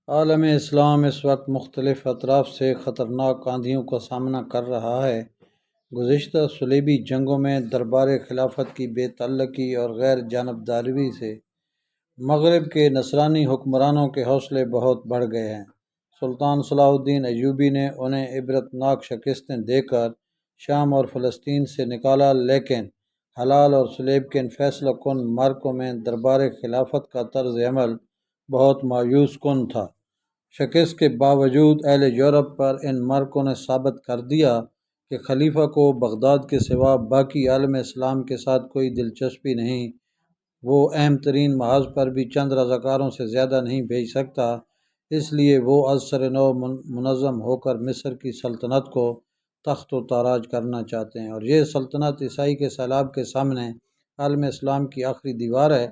عالم اسلام اس وقت مختلف اطراف سے خطرناک آندھیوں کا سامنا کر رہا ہے۔ گزشتہ صلیبی جنگوں میں دربار خلافت کی بے تعلقی اور غیر جانبداری سے مغرب کے نصرانی حکمرانوں کے حوصلے بہت بڑھ گئے ہیں۔ سلطان صلاح الدین ایوبی نے انہیں عبرتناک شکستیں دے کر شام اور فلسطین سے نکالا، لیکن ہلال اور صلیب کے ان فیصلہ کن معرکوں میں دربار خلافت کا طرز عمل بہت مایوس کن تھا۔ شکست کے باوجود اہل یورپ پر ان معرکوں نے ثابت کر دیا کہ خلیفہ کو بغداد کے سوا باقی عالم اسلام کے ساتھ کوئی دلچسپی نہیں۔ وہ اہم ترین محاذ پر بھی چند رضاکاروں سے زیادہ نہیں بھیج سکتا، اس لیے وہ از سر نو منظم ہو کر مصر کی سلطنت کو تخت و تاراج کرنا چاہتے ہیں، اور یہ سلطنت عیسائی کے سیلاب کے سامنے عالم اسلام کی آخری دیوار ہے۔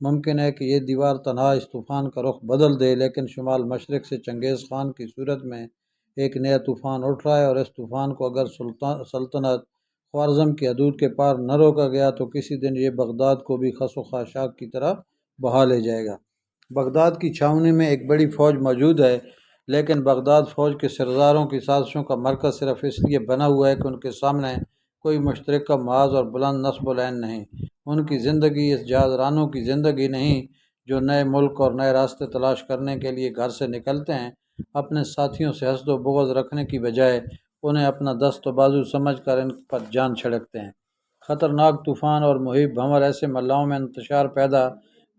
ممکن ہے کہ یہ دیوار تنہا اس طوفان کا رخ بدل دے، لیکن شمال مشرق سے چنگیز خان کی صورت میں ایک نیا طوفان اٹھ رہا ہے، اور اس طوفان کو اگر سلطنت خوارزم کی حدود کے پار نہ روکا گیا تو کسی دن یہ بغداد کو بھی خس و خاشاک کی طرح بہا لے جائے گا۔ بغداد کی چھاؤنی میں ایک بڑی فوج موجود ہے، لیکن بغداد فوج کے سرداروں کی سازشوں کا مرکز صرف اس لیے بنا ہوا ہے کہ ان کے سامنے کوئی مشترکہ محاذ اور بلند نصب العین نہیں۔ ان کی زندگی اس جہاز رانوں کی زندگی نہیں جو نئے ملک اور نئے راستے تلاش کرنے کے لیے گھر سے نکلتے ہیں۔ اپنے ساتھیوں سے حسد و بغض رکھنے کی بجائے انہیں اپنا دست و بازو سمجھ کر ان پر جان چھڑکتے ہیں۔ خطرناک طوفان اور مہیب بھنور ایسے محلوں میں انتشار پیدا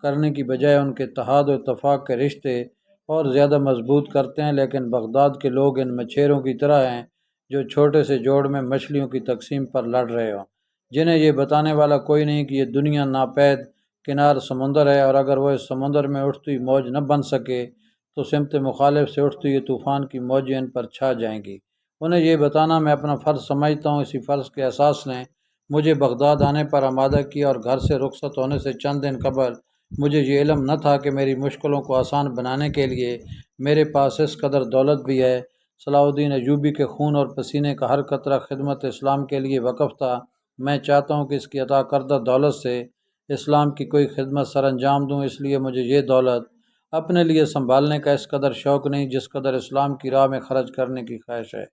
کرنے کی بجائے ان کے اتحاد و اتفاق کے رشتے اور زیادہ مضبوط کرتے ہیں، لیکن بغداد کے لوگ ان مچھیروں کی طرح ہیں جو چھوٹے سے جوڑ میں مچھلیوں کی تقسیم پر لڑ رہے ہوں، جنہیں یہ بتانے والا کوئی نہیں کہ یہ دنیا ناپید کنار سمندر ہے، اور اگر وہ اس سمندر میں اٹھتی موج نہ بن سکے تو سمت مخالف سے اٹھتی یہ طوفان کی موجیں ان پر چھا جائیں گی۔ انہیں یہ بتانا میں اپنا فرض سمجھتا ہوں۔ اسی فرض کے احساس نے مجھے بغداد آنے پر آمادہ کیا، اور گھر سے رخصت ہونے سے چند دن قبل مجھے یہ علم نہ تھا کہ میری مشکلوں کو آسان بنانے کے لیے میرے پاس اس قدر دولت بھی ہے۔ صلاح الدین ایوبی کے خون اور پسینے کا ہر قطرہ خدمت اسلام کے لیے وقف تھا۔ میں چاہتا ہوں کہ اس کی عطا کردہ دولت سے اسلام کی کوئی خدمت سر انجام دوں، اس لیے مجھے یہ دولت اپنے لیے سنبھالنے کا اس قدر شوق نہیں جس قدر اسلام کی راہ میں خرچ کرنے کی خواہش ہے۔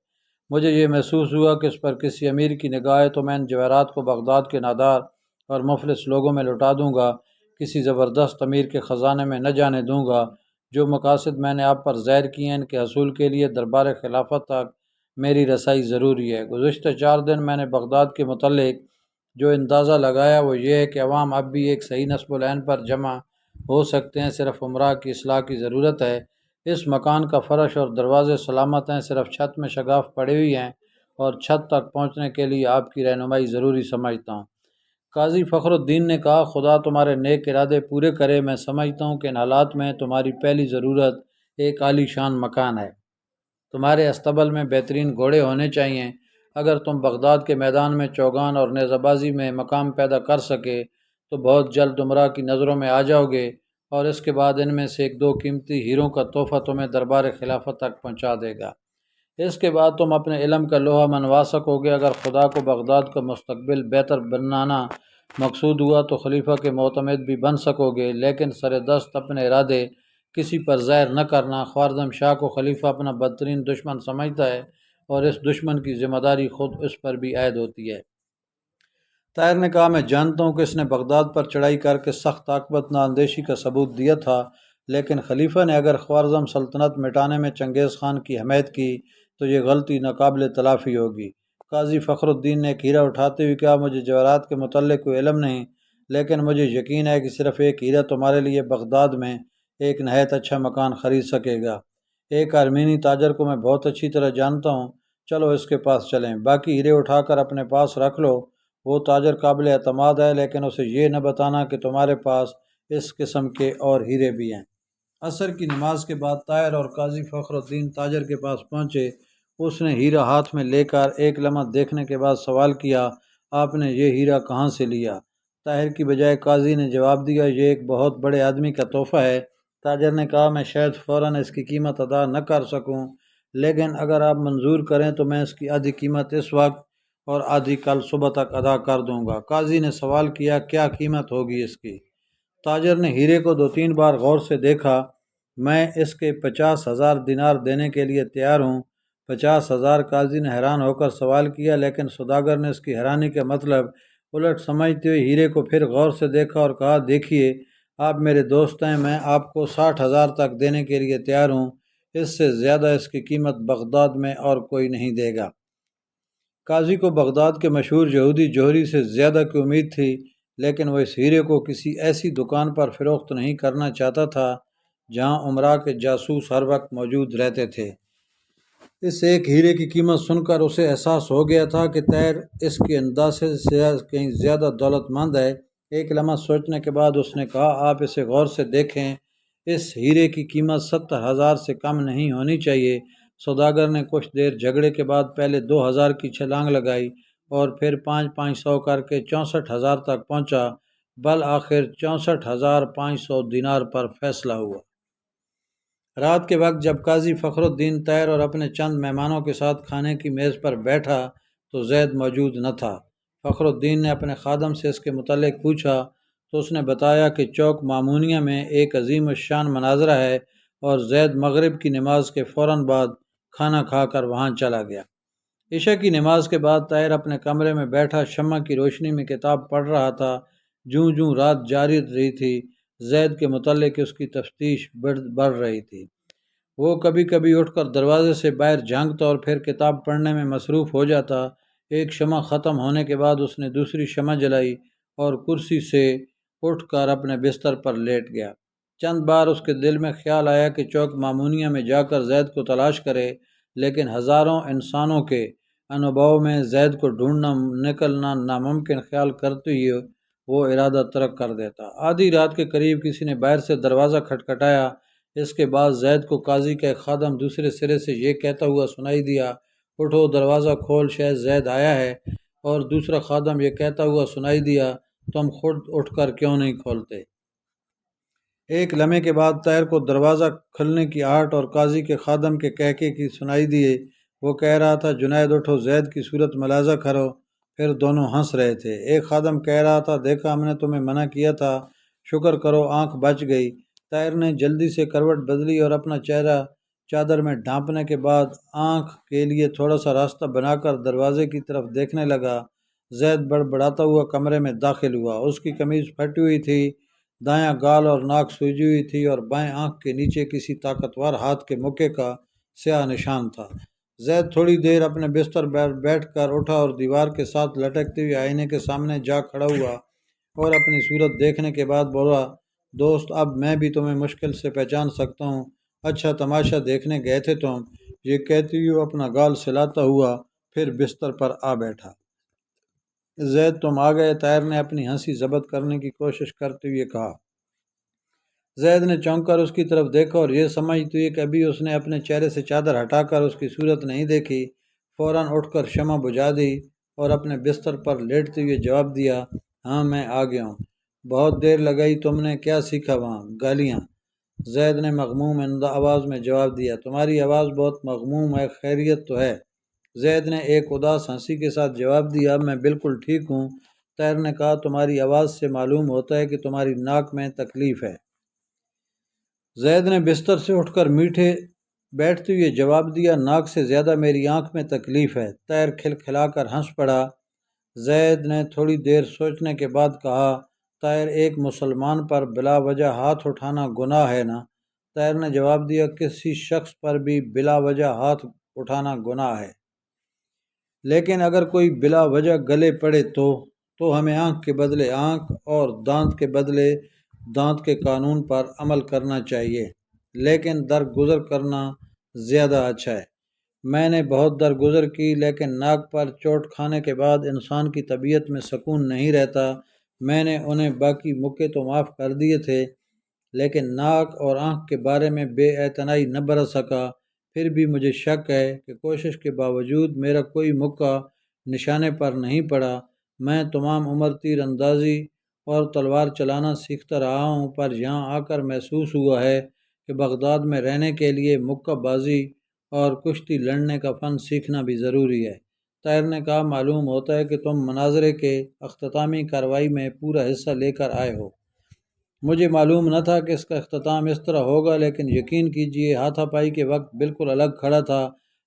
مجھے یہ محسوس ہوا کہ اس پر کسی امیر کی نگاہ ہے تو میں ان جواہرات کو بغداد کے نادار اور مفلس لوگوں میں لٹا دوں گا، کسی زبردست امیر کے خزانے میں نہ جانے دوں گا۔ جو مقاصد میں نے آپ پر ظاہر کیے ہیں، ان کے حصول کے لیے دربار خلافت تک میری رسائی ضروری ہے۔ گزشتہ 4 دن میں نے بغداد کے متعلق جو اندازہ لگایا وہ یہ ہے کہ عوام اب بھی ایک صحیح نصب العین پر جمع ہو سکتے ہیں، صرف عمرہ کی اصلاح کی ضرورت ہے۔ اس مکان کا فرش اور دروازے سلامت ہیں، صرف چھت میں شگاف پڑی ہوئی ہیں، اور چھت تک پہنچنے کے لیے آپ کی رہنمائی ضروری سمجھتا ہوں۔ قاضی فخر الدین نے کہا، خدا تمہارے نیک ارادے پورے کرے۔ میں سمجھتا ہوں کہ ان حالات میں تمہاری پہلی ضرورت ایک عالی شان مکان ہے۔ تمہارے استبل میں بہترین گھوڑے ہونے چاہئیں۔ اگر تم بغداد کے میدان میں چوگان اور نیزہ بازی میں مقام پیدا کر سکے تو بہت جلد عمرہ کی نظروں میں آ جاؤ گے، اور اس کے بعد ان میں سے 1-2 قیمتی ہیروں کا تحفہ تمہیں دربار خلافت تک پہنچا دے گا۔ اس کے بعد تم اپنے علم کا لوہا منوا سکو گے۔ اگر خدا کو بغداد کا مستقبل بہتر بنانا مقصود ہوا تو خلیفہ کے معتمد بھی بن سکو گے، لیکن سر دست اپنے ارادے کسی پر ظاہر نہ کرنا۔ خوارزم شاہ کو خلیفہ اپنا بدترین دشمن سمجھتا ہے، اور اس دشمن کی ذمہ داری خود اس پر بھی عائد ہوتی ہے۔ طاہر نے کہا، میں جانتا ہوں کہ اس نے بغداد پر چڑھائی کر کے سخت عاقبت اندیشی کا ثبوت دیا تھا، لیکن خلیفہ نے اگر خوارزم سلطنت مٹانے میں چنگیز خان کی حمایت کی تو یہ غلطی ناقابل تلافی ہوگی۔ قاضی فخر الدین نے ایک ہیرا اٹھاتے ہوئے کہا، مجھے جواہرات کے متعلق کوئی علم نہیں، لیکن مجھے یقین ہے کہ صرف ایک ہیرا تمہارے لیے بغداد میں ایک نہایت اچھا مکان خرید سکے گا۔ ایک آرمینی تاجر کو میں بہت اچھی طرح جانتا ہوں، چلو اس کے پاس چلیں۔ باقی ہیرے اٹھا کر اپنے پاس رکھ لو۔ وہ تاجر قابل اعتماد ہے، لیکن اسے یہ نہ بتانا کہ تمہارے پاس اس قسم کے اور ہیرے بھی ہیں۔ عصر کی نماز کے بعد طاہر اور قاضی فخر الدین تاجر کے پاس پہنچے۔ اس نے ہیرا ہاتھ میں لے کر ایک لمحہ دیکھنے کے بعد سوال کیا، آپ نے یہ ہیرا کہاں سے لیا؟ طاہر کی بجائے قاضی نے جواب دیا، یہ ایک بہت بڑے آدمی کا تحفہ ہے۔ تاجر نے کہا، میں شاید فوراً اس کی قیمت ادا نہ کر سکوں، لیکن اگر آپ منظور کریں تو میں اس کی آدھی قیمت اس وقت اور آدھی کل صبح تک ادا کر دوں گا۔ قاضی نے سوال کیا، کیا قیمت ہوگی اس کی؟ تاجر نے ہیرے کو 2-3 بار غور سے دیکھا، میں اس کے 50,000 دینار دینے کے لیے تیار ہوں۔ 50,000 قاضی نے حیران ہو کر سوال کیا، لیکن سوداگر نے اس کی حیرانی کا مطلب الٹ سمجھتے ہوئے ہیرے کو پھر غور سے دیکھا اور کہا، دیکھیے آپ میرے دوست ہیں، میں آپ کو 60,000 تک دینے کے لیے تیار ہوں، اس سے زیادہ اس کی قیمت بغداد میں اور کوئی نہیں دے گا۔ قاضی کو بغداد کے مشہور یہودی جوہری سے زیادہ کی امید تھی، لیکن وہ اس ہیرے کو کسی ایسی دکان پر فروخت نہیں کرنا چاہتا تھا جہاں امراء کے جاسوس ہر وقت موجود رہتے تھے۔ اس ایک ہیرے کی قیمت سن کر اسے احساس ہو گیا تھا کہ طاہر اس کے اندازے سے کہیں زیادہ دولت مند ہے۔ ایک لمحہ سوچنے کے بعد اس نے کہا، آپ اسے غور سے دیکھیں، اس ہیرے کی قیمت 70,000 سے کم نہیں ہونی چاہیے۔ سوداگر نے کچھ دیر جھگڑے کے بعد پہلے 2,000 کی چھلانگ لگائی اور پھر 500 کر کے 64,000 تک پہنچا۔ بالآخر 64,500 دینار پر فیصلہ ہوا۔ رات کے وقت جب قاضی فخر الدین طاہر اور اپنے چند مہمانوں کے ساتھ کھانے کی میز پر بیٹھا تو زید موجود نہ تھا۔ فخر الدین نے اپنے خادم سے اس کے متعلق پوچھا تو اس نے بتایا کہ چوک مامونیہ میں ایک عظیم الشان مناظرہ ہے اور زید مغرب کی نماز کے فوراً بعد کھانا کھا کر وہاں چلا گیا۔ عشاء کی نماز کے بعد طاہر اپنے کمرے میں بیٹھا شمع کی روشنی میں کتاب پڑھ رہا تھا۔ جوں جوں رات جاری رہی تھی، زید کے متعلق اس کی تفتیش بڑھ رہی تھی۔ وہ کبھی کبھی اٹھ کر دروازے سے باہر جھانکتا اور پھر کتاب پڑھنے میں مصروف ہو جاتا۔ ایک شمع ختم ہونے کے بعد اس نے دوسری شمع جلائی اور کرسی سے اٹھ کر اپنے بستر پر لیٹ گیا۔ چند بار اس کے دل میں خیال آیا کہ چوک مامونیہ میں جا کر زید کو تلاش کرے، لیکن ہزاروں انسانوں کے انوبھو میں زید کو ڈھونڈنا نکلنا ناممکن خیال کرتے ہوئے وہ ارادہ ترک کر دیتا۔ آدھی رات کے قریب کسی نے باہر سے دروازہ کھٹکھٹایا۔ اس کے بعد زید کو قاضی کا ایک خادم دوسرے سرے سے یہ کہتا ہوا سنائی دیا، اٹھو دروازہ کھول، شاید زید آیا ہے۔ اور دوسرا خادم یہ کہتا ہوا سنائی دیا، تم خود اٹھ کر کیوں نہیں کھولتے؟ ایک لمحے کے بعد طاہر کو دروازہ کھلنے کی آہٹ اور قاضی کے خادم کے کہکے کی سنائی دیے۔ وہ کہہ رہا تھا، جنید اٹھو، زید کی صورت ملاحظہ کرو۔ پھر دونوں ہنس رہے تھے۔ ایک خادم کہہ رہا تھا، دیکھا ہم نے تمہیں منع کیا تھا، شکر کرو آنکھ بچ گئی۔ طاہر نے جلدی سے کروٹ بدلی اور اپنا چہرہ چادر میں ڈھانپنے کے بعد آنکھ کے لیے تھوڑا سا راستہ بنا کر دروازے کی طرف دیکھنے لگا۔ زید بڑبڑاتا ہوا کمرے میں داخل ہوا۔ اس کی قمیض پھٹی ہوئی تھی، دایاں گال اور ناک سوجی ہوئی تھی اور بائیں آنکھ کے نیچے کسی طاقتور ہاتھ کے مکے کا سیاہ نشان تھا۔ زید تھوڑی دیر اپنے بستر پر بیٹھ کر اٹھا اور دیوار کے ساتھ لٹکتے ہوئے آئینے کے سامنے جا کھڑا ہوا اور اپنی صورت دیکھنے کے بعد بولا، دوست اب میں بھی تمہیں مشکل سے پہچان سکتا ہوں۔ اچھا تماشا دیکھنے گئے تھے تم؟ یہ کہتے ہوئے اپنا گال سلاتا ہوا پھر بستر پر آ بیٹھا۔ زید تم آ گئے، طاہر نے اپنی ہنسی ضبط کرنے کی کوشش کرتے ہوئے کہا۔ زید نے چونک کر اس کی طرف دیکھا اور یہ سمجھتے ہوئے کہ ابھی اس نے اپنے چہرے سے چادر ہٹا کر اس کی صورت نہیں دیکھی، فوراً اٹھ کر شمع بجھا دی اور اپنے بستر پر لیٹتے ہوئے جواب دیا، ہاں میں آ گیا ہوں۔ بہت دیر لگائی، تم نے کیا سیکھا وہاں؟ گالیاں؟ زید نے مغموم آواز میں جواب دیا، تمہاری آواز بہت مغموم ہے، خیریت تو ہے؟ زید نے ایک اداس ہنسی کے ساتھ جواب دیا، میں بالکل ٹھیک ہوں۔ طاہر نے کہا، تمہاری آواز سے معلوم ہوتا ہے کہ تمہاری ناک میں تکلیف ہے۔ زید نے بستر سے اٹھ کر میٹھے بیٹھتے ہوئے جواب دیا، ناک سے زیادہ میری آنکھ میں تکلیف ہے۔ طاہر کھلکھلا کر ہنس پڑا۔ زید نے تھوڑی دیر سوچنے کے بعد کہا، طاہر ایک مسلمان پر بلا وجہ ہاتھ اٹھانا گناہ ہے نا؟ طاہر نے جواب دیا، کسی شخص پر بھی بلا وجہ ہاتھ اٹھانا گناہ ہے، لیکن اگر کوئی بلا وجہ گلے پڑے تو ہمیں آنکھ کے بدلے آنکھ اور دانت کے بدلے دانت کے قانون پر عمل کرنا چاہیے، لیکن درگزر کرنا زیادہ اچھا ہے۔ میں نے بہت درگزر کی، لیکن ناک پر چوٹ کھانے کے بعد انسان کی طبیعت میں سکون نہیں رہتا۔ میں نے انہیں باقی مکے تو معاف کر دیے تھے، لیکن ناک اور آنکھ کے بارے میں بے اعتنائی نہ برت سکا۔ پھر بھی مجھے شک ہے کہ کوشش کے باوجود میرا کوئی مکہ نشانے پر نہیں پڑا۔ میں تمام عمر تیر اندازی اور تلوار چلانا سیکھتا رہا ہوں، پر یہاں آ کر محسوس ہوا ہے کہ بغداد میں رہنے کے لیے مکہ بازی اور کشتی لڑنے کا فن سیکھنا بھی ضروری ہے۔ طاہر نے کہا، معلوم ہوتا ہے کہ تم مناظرے کے اختتامی کارروائی میں پورا حصہ لے کر آئے ہو۔ مجھے معلوم نہ تھا کہ اس کا اختتام اس طرح ہوگا، لیکن یقین کیجیے ہاتھا پائی کے وقت بالکل الگ کھڑا تھا۔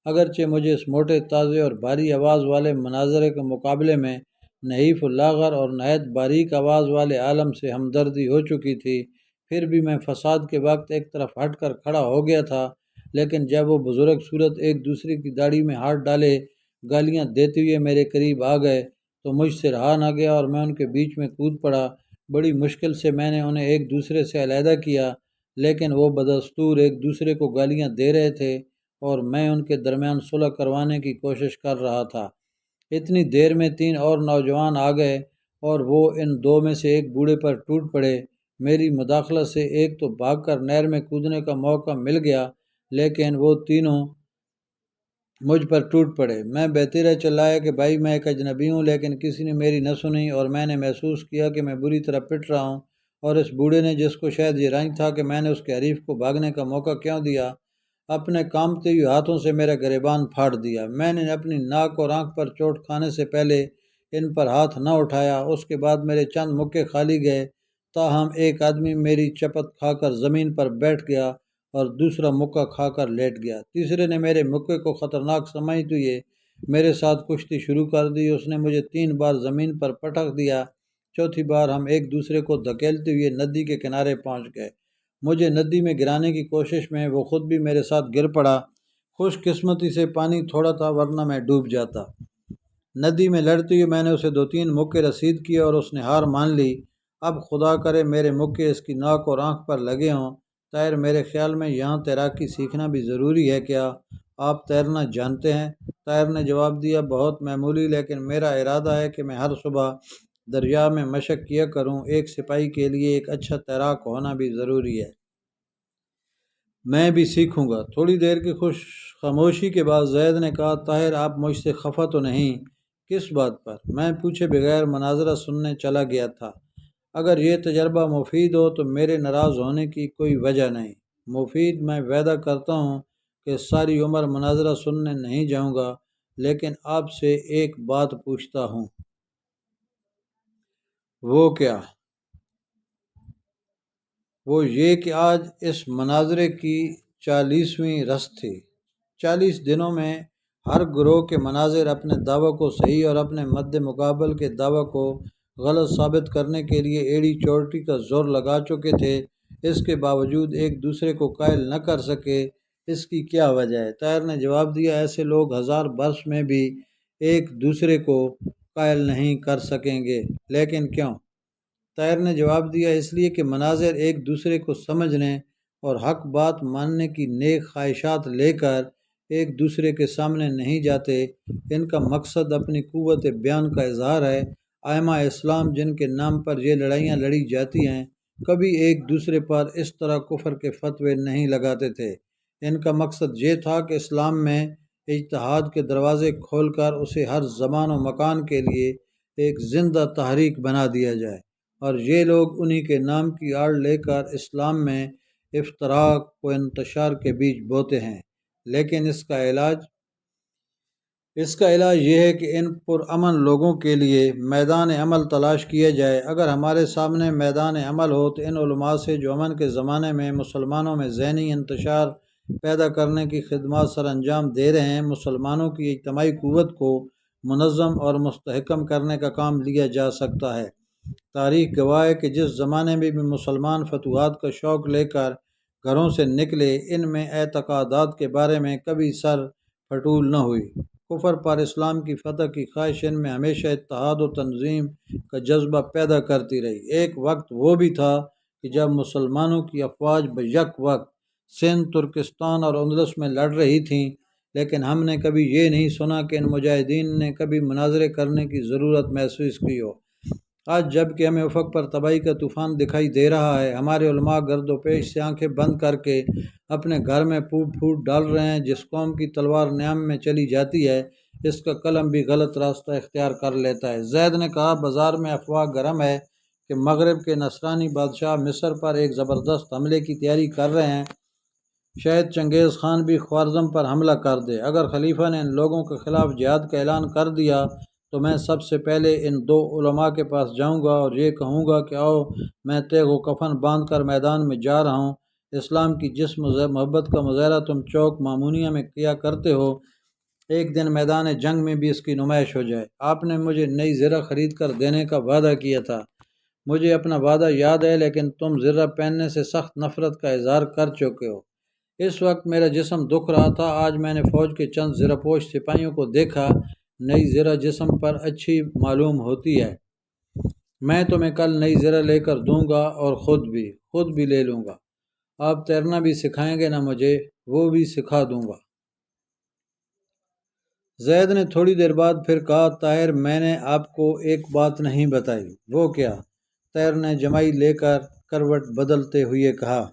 اگرچہ مجھے اس موٹے تازے اور بھاری آواز والے مناظرے کے مقابلے میں نحیف اللاغر اور نہایت باریک آواز والے عالم سے ہمدردی ہو چکی تھی، پھر بھی میں فساد کے وقت ایک طرف ہٹ کر کھڑا ہو گیا تھا۔ لیکن جب وہ بزرگ صورت ایک دوسرے کی داڑھی میں ہاتھ ڈالے گالیاں دیتے ہوئے میرے قریب آ گئے تو مجھ سے رہا نہ گیا اور میں ان کے بیچ میں کود پڑا۔ بڑی مشکل سے میں نے انہیں ایک دوسرے سے علیحدہ کیا، لیکن وہ بدستور ایک دوسرے کو گالیاں دے رہے تھے اور میں ان کے درمیان صلح کروانے کی کوشش کر رہا تھا۔ اتنی دیر میں 3 اور نوجوان آ گئے اور وہ ان 2 میں سے ایک بوڑھے پر ٹوٹ پڑے۔ میری مداخلت سے ایک تو بھاگ کر نہر میں کودنے کا موقع مل گیا، لیکن وہ تینوں مجھ پر ٹوٹ پڑے۔ میں بہتیرا چلایا کہ بھائی میں ایک اجنبی ہوں، لیکن کسی نے میری نہ سنی اور میں نے محسوس کیا کہ میں بری طرح پٹ رہا ہوں، اور اس بوڑھے نے، جس کو شاید یہ رنج تھا کہ میں نے اس کے حریف کو بھاگنے کا موقع کیوں دیا، اپنے کانپتے ہوئے ہاتھوں سے میرا گریبان پھاڑ دیا۔ میں نے اپنی ناک اور آنکھ پر چوٹ کھانے سے پہلے ان پر ہاتھ نہ اٹھایا۔ اس کے بعد میرے چند مکے کھالی گئے، تاہم ایک آدمی میری چپت کھا کر زمین پر بیٹھ گیا اور دوسرا مکہ کھا کر لیٹ گیا۔ تیسرے نے میرے مکے کو خطرناک سمجھتے ہوئے میرے ساتھ کشتی شروع کر دی۔ اس نے مجھے 3 بار زمین پر پٹک دیا۔ چوتھی بار ہم ایک دوسرے کو دھکیلتے ہوئے ندی کے کنارے پہنچ گئے۔ مجھے ندی میں گرانے کی کوشش میں وہ خود بھی میرے ساتھ گر پڑا۔ خوش قسمتی سے پانی تھوڑا تھا، ورنہ میں ڈوب جاتا۔ ندی میں لڑتے ہوئے میں نے اسے 2-3 مکے رسید کیے اور اس نے ہار مان لی۔ اب خدا کرے میرے مکے اس کی ناک اور آنکھ پر لگے ہوں۔ طاہر، میرے خیال میں یہاں تیراکی سیکھنا بھی ضروری ہے، کیا آپ تیرنا جانتے ہیں؟ طاہر نے جواب دیا، بہت معمولی، لیکن میرا ارادہ ہے کہ میں ہر صبح دریا میں مشق کیا کروں۔ ایک سپاہی کے لیے ایک اچھا تیراک ہونا بھی ضروری ہے۔ میں بھی سیکھوں گا۔ تھوڑی دیر کی خاموشی کے بعد زید نے کہا، طاہر آپ مجھ سے خفا تو نہیں؟ کس بات پر؟ میں پوچھے بغیر مناظرہ سننے چلا گیا تھا۔ اگر یہ تجربہ مفید ہو تو میرے ناراض ہونے کی کوئی وجہ نہیں۔ مفید؟ میں وعدہ کرتا ہوں کہ ساری عمر مناظرہ سننے نہیں جاؤں گا، لیکن آپ سے ایک بات پوچھتا ہوں۔ وہ کیا؟ وہ یہ کہ آج اس مناظرے کی 40ویں رسط تھی۔ 40 دنوں میں ہر گروہ کے مناظر اپنے دعویٰ کو صحیح اور اپنے مد مقابل کے دعویٰ کو غلط ثابت کرنے کے لیے ایڑی چوٹی کا زور لگا چکے تھے۔ اس کے باوجود ایک دوسرے کو قائل نہ کر سکے، اس کی کیا وجہ ہے؟ طاہر نے جواب دیا، ایسے لوگ 1000 برس میں بھی ایک دوسرے کو قائل نہیں کر سکیں گے۔ لیکن کیوں؟ طاہر نے جواب دیا، اس لیے کہ مناظر ایک دوسرے کو سمجھنے اور حق بات ماننے کی نیک خواہشات لے کر ایک دوسرے کے سامنے نہیں جاتے۔ ان کا مقصد اپنی قوت بیان کا اظہار ہے۔ ائمہ اسلام جن کے نام پر یہ لڑائیاں لڑی جاتی ہیں، کبھی ایک دوسرے پر اس طرح کفر کے فتوے نہیں لگاتے تھے۔ ان کا مقصد یہ تھا کہ اسلام میں اجتہاد کے دروازے کھول کر اسے ہر زمان و مکان کے لیے ایک زندہ تحریک بنا دیا جائے، اور یہ لوگ انہی کے نام کی آڑ لے کر اسلام میں افتراق و انتشار کے بیج بوتے ہیں۔ لیکن اس کا علاج یہ ہے کہ ان پرامن لوگوں کے لیے میدان عمل تلاش کیا جائے۔ اگر ہمارے سامنے میدان عمل ہو تو ان علماء سے جو امن کے زمانے میں مسلمانوں میں ذہنی انتشار پیدا کرنے کی خدمات سر انجام دے رہے ہیں، مسلمانوں کی اجتماعی قوت کو منظم اور مستحکم کرنے کا کام لیا جا سکتا ہے۔ تاریخ گواہ ہے کہ جس زمانے میں بھی مسلمان فتوحات کا شوق لے کر گھروں سے نکلے، ان میں اعتقادات کے بارے میں کبھی سر پھٹول نہ ہوئی۔ کفر پر اسلام کی فتح کی خواہش ان میں ہمیشہ اتحاد و تنظیم کا جذبہ پیدا کرتی رہی۔ ایک وقت وہ بھی تھا کہ جب مسلمانوں کی افواج بیک وقت سندھ، ترکستان اور اندلس میں لڑ رہی تھیں، لیکن ہم نے کبھی یہ نہیں سنا کہ ان مجاہدین نے کبھی مناظرے کرنے کی ضرورت محسوس کی ہو۔ آج جب کہ ہمیں افق پر تباہی کا طوفان دکھائی دے رہا ہے، ہمارے علماء گرد و پیش سے آنکھیں بند کر کے اپنے گھر میں پھوٹ ڈال رہے ہیں۔ جس قوم کی تلوار نیام میں چلی جاتی ہے، اس کا قلم بھی غلط راستہ اختیار کر لیتا ہے۔ زید نے کہا، بازار میں افواہ گرم ہے کہ مغرب کے نصرانی بادشاہ مصر پر ایک زبردست حملے کی تیاری کر رہے ہیں۔ شاید چنگیز خان بھی خوارزم پر حملہ کر دے۔ اگر خلیفہ نے ان لوگوں کے خلاف جہاد کا اعلان کر دیا تو میں سب سے پہلے ان 2 علماء کے پاس جاؤں گا اور یہ کہوں گا کہ آؤ، میں تیغ و کفن باندھ کر میدان میں جا رہا ہوں۔ اسلام کی جس محبت کا مظاہرہ تم چوک مامونیہ میں کیا کرتے ہو، ایک دن میدان جنگ میں بھی اس کی نمائش ہو جائے۔ آپ نے مجھے نئی زرہ خرید کر دینے کا وعدہ کیا تھا، مجھے اپنا وعدہ یاد ہے، لیکن تم زرہ پہننے سے سخت نفرت کا اظہار کر چکے ہو۔ اس وقت میرا جسم دکھ رہا تھا۔ آج میں نے فوج کے چند زرہ پوش سپاہیوں کو دیکھا، نئی زرہ جسم پر اچھی معلوم ہوتی ہے۔ میں تمہیں کل نئی زرہ لے کر دوں گا اور خود بھی لے لوں گا۔ آپ تیرنا بھی سکھائیں گے نہ مجھے، وہ بھی سکھا دوں گا۔ زید نے تھوڑی دیر بعد پھر کہا، طاہر، میں نے آپ کو ایک بات نہیں بتائی۔ وہ کیا؟ طاہر نے جمائی لے کر کروٹ بدلتے ہوئے کہا،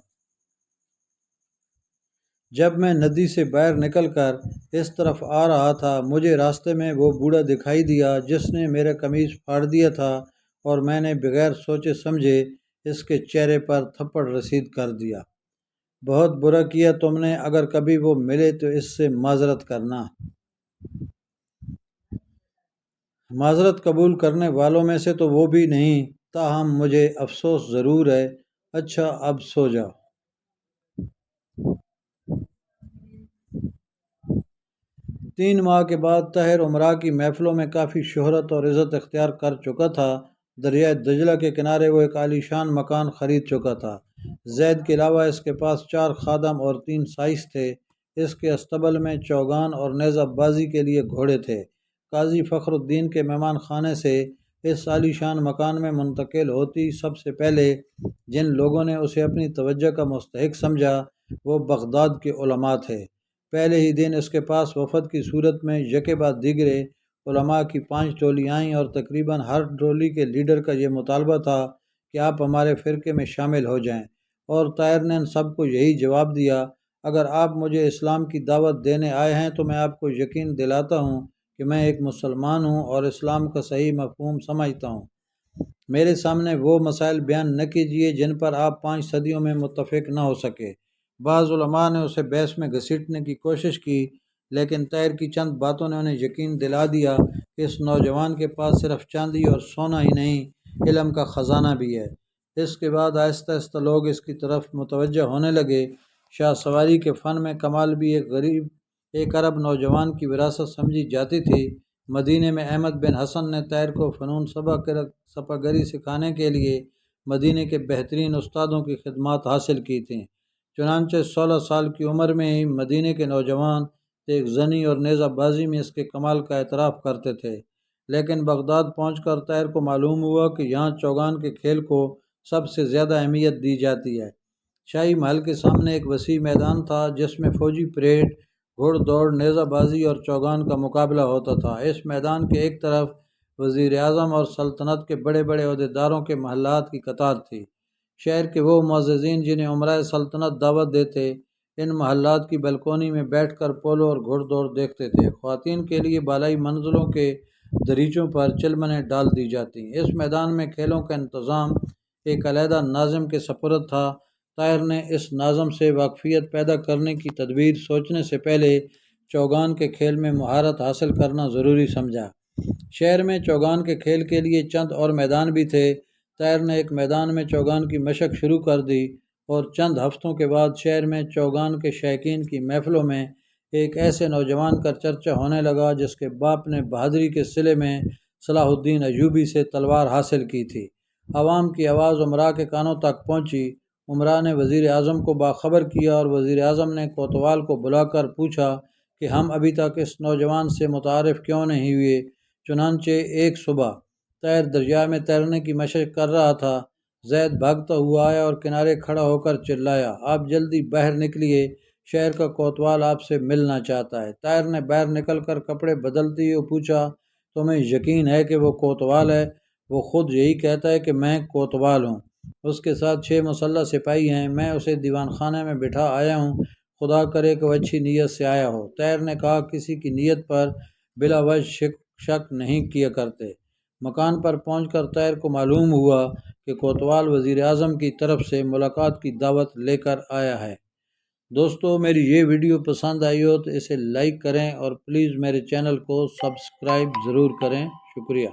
جب میں ندی سے باہر نکل کر اس طرف آ رہا تھا، مجھے راستے میں وہ بوڑھا دکھائی دیا جس نے میرا قمیض پھاڑ دیا تھا، اور میں نے بغیر سوچے سمجھے اس کے چہرے پر تھپڑ رسید کر دیا۔ بہت برا کیا تم نے، اگر کبھی وہ ملے تو اس سے معذرت کرنا۔ معذرت قبول کرنے والوں میں سے تو وہ بھی نہیں، تاہم مجھے افسوس ضرور ہے۔ اچھا، اب سو جاؤ۔ 3 ماہ کے بعد طاہر امراء کی محفلوں میں کافی شہرت اور عزت اختیار کر چکا تھا۔ دریائے دجلہ کے کنارے وہ ایک عالی شان مکان خرید چکا تھا۔ زید کے علاوہ اس کے پاس 4 خادم اور 3 سائس تھے۔ اس کے استبل میں چوگان اور نیزہ بازی کے لیے گھوڑے تھے۔ قاضی فخر الدین کے مہمان خانے سے اس عالی شان مکان میں منتقل ہوتی سب سے پہلے جن لوگوں نے اسے اپنی توجہ کا مستحق سمجھا، وہ بغداد کے علماء تھے۔ پہلے ہی دن اس کے پاس وفد کی صورت میں یکے بعد دیگرے علماء کی 5 ٹولی آئیں، اور تقریباً ہر ٹولی کے لیڈر کا یہ مطالبہ تھا کہ آپ ہمارے فرقے میں شامل ہو جائیں، اور طاہر نے ان سب کو یہی جواب دیا، اگر آپ مجھے اسلام کی دعوت دینے آئے ہیں تو میں آپ کو یقین دلاتا ہوں کہ میں ایک مسلمان ہوں اور اسلام کا صحیح مفہوم سمجھتا ہوں۔ میرے سامنے وہ مسائل بیان نہ کیجیے جن پر آپ 5 صدیوں میں متفق نہ ہو سکے۔ بعض علماء نے اسے بحث میں گھسیٹنے کی کوشش کی، لیکن طاہر کی چند باتوں نے انہیں یقین دلا دیا کہ اس نوجوان کے پاس صرف چاندی اور سونا ہی نہیں، علم کا خزانہ بھی ہے۔ اس کے بعد آہستہ آہستہ لوگ اس کی طرف متوجہ ہونے لگے۔ شاہ سواری کے فن میں کمال بھی ایک عرب نوجوان کی وراثت سمجھی جاتی تھی۔ مدینے میں احمد بن حسن نے طاہر کو فنون سپاگری سکھانے کے لیے مدینے کے بہترین استادوں کی خدمات حاصل کی تھیں۔ چنانچہ 16 سال کی عمر میں ہی مدینے کے نوجوان تیغ زنی اور نیزہ بازی میں اس کے کمال کا اعتراف کرتے تھے۔ لیکن بغداد پہنچ کر طاہر کو معلوم ہوا کہ یہاں چوگان کے کھیل کو سب سے زیادہ اہمیت دی جاتی ہے۔ شاہی محل کے سامنے ایک وسیع میدان تھا جس میں فوجی پریڈ، گھوڑ دوڑ، نیزہ بازی اور چوگان کا مقابلہ ہوتا تھا۔ اس میدان کے ایک طرف وزیر اعظم اور سلطنت کے بڑے بڑے عہدیداروں کے محلات کی قطار تھی۔ شہر کے وہ معززین جنہیں عمرائے سلطنت دعوت دیتے، ان محلات کی بلکونی میں بیٹھ کر پولو اور گھوڑ دوڑ دیکھتے تھے۔ خواتین کے لیے بالائی منزلوں کے دریچوں پر چلمنیں ڈال دی جاتی۔ اس میدان میں کھیلوں کا انتظام ایک علیحدہ ناظم کے سپرد تھا۔ طاہر نے اس ناظم سے واقفیت پیدا کرنے کی تدبیر سوچنے سے پہلے چوگان کے کھیل میں مہارت حاصل کرنا ضروری سمجھا۔ شہر میں چوگان کے کھیل کے لیے چند اور میدان بھی تھے۔ طاہر نے ایک میدان میں چوگان کی مشق شروع کر دی، اور چند ہفتوں کے بعد شہر میں چوگان کے شائقین کی محفلوں میں ایک ایسے نوجوان کا چرچا ہونے لگا جس کے باپ نے بہادری کے صلے میں صلاح الدین ایوبی سے تلوار حاصل کی تھی۔ عوام کی آواز امراء کے کانوں تک پہنچی۔ امراء نے وزیر اعظم کو باخبر کیا، اور وزیر اعظم نے کوتوال کو بلا کر پوچھا کہ ہم ابھی تک اس نوجوان سے متعارف کیوں نہیں ہوئے۔ چنانچہ ایک صبح طاہر دریا میں تیرنے کی مشق کر رہا تھا۔ زید بھاگتا ہوا آیا اور کنارے کھڑا ہو کر چلایا، آپ جلدی باہر نکلیے، شہر کا کوتوال آپ سے ملنا چاہتا ہے۔ طاہر نے باہر نکل کر کپڑے بدلتے ہوئے پوچھا، تمہیں یقین ہے کہ وہ کوتوال ہے؟ وہ خود یہی کہتا ہے کہ میں کوتوال ہوں۔ اس کے ساتھ 6 مسلح سپاہی ہیں۔ میں اسے دیوان خانے میں بٹھا آیا ہوں، خدا کرے کہ وہ اچھی نیت سے آیا ہو۔ طاہر نے کہا، کسی کی نیت پر بلا وجہ شک نہیں کیا کرتے۔ مکان پر پہنچ کر طاہر کو معلوم ہوا کہ کوتوال وزیر اعظم کی طرف سے ملاقات کی دعوت لے کر آیا ہے۔ دوستو، میری یہ ویڈیو پسند آئی ہو تو اسے لائک کریں، اور پلیز میرے چینل کو سبسکرائب ضرور کریں۔ شکریہ۔